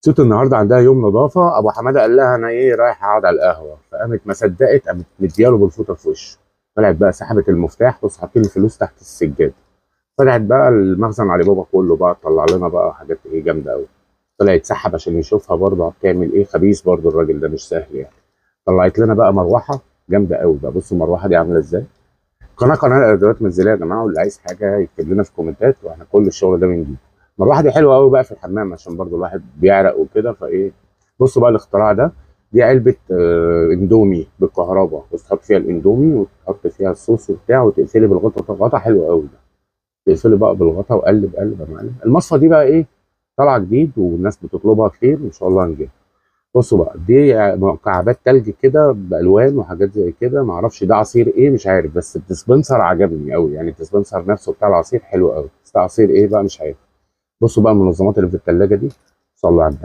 ست النهارده عندها يوم نظافه، ابو حماده قال لها انا ايه رايح اقعد على القهوه، فقامت ما صدقت، قامت مدياله بالفوطه في وشه. طلعت بقى سحبت المفتاح، بص حاطين الفلوس تحت السجاده. فتحت بقى المخزن علي بابا كله بقى، طلع لنا بقى حاجات ايه جامده قوي. طلعت سحب عشان يشوفها برضه بتعمل ايه، خبيث برضه الراجل ده مش سهل يعني. طلعت لنا بقى مروحه جامده قوي بقى، بصوا المروحه دي عامله ازاي. قناه ادوات منزليه يا جماعه، واللي عايز حاجه يكتب لنا في الكومنتات واحنا كل الشغل ده بنجيبه. المروحه دي حلوه قوي بقى في الحمام، عشان برضو الواحد بيعرق وكده فايه. بصوا بقى الاختراع ده. دي علبه اندومي بالكهرباء، بس تحط فيها الاندومي وتحط فيها الصوص وبتاع، وتقفلي بالغطا. غطا حلو قوي ده. تقفلي بقى بالغطا وقلب قلب يا معلم. المصفى دي بقى ايه، طالعه جديد والناس بتطلبها كتير، ان شاء الله هنجيبها. بصوا بقى دي مكعبات تلج كده بالوان وحاجات زي كده، معرفش ده عصير ايه مش عارف، بس الديسبنسر عجبني قوي يعني، الديسبنسر نفسه بتاع العصير حلو قوي، بس ده عصير ايه بقى مش عارف. بصوا بقى المنظمات اللي في الثلاجه دي. صلوا على النبي.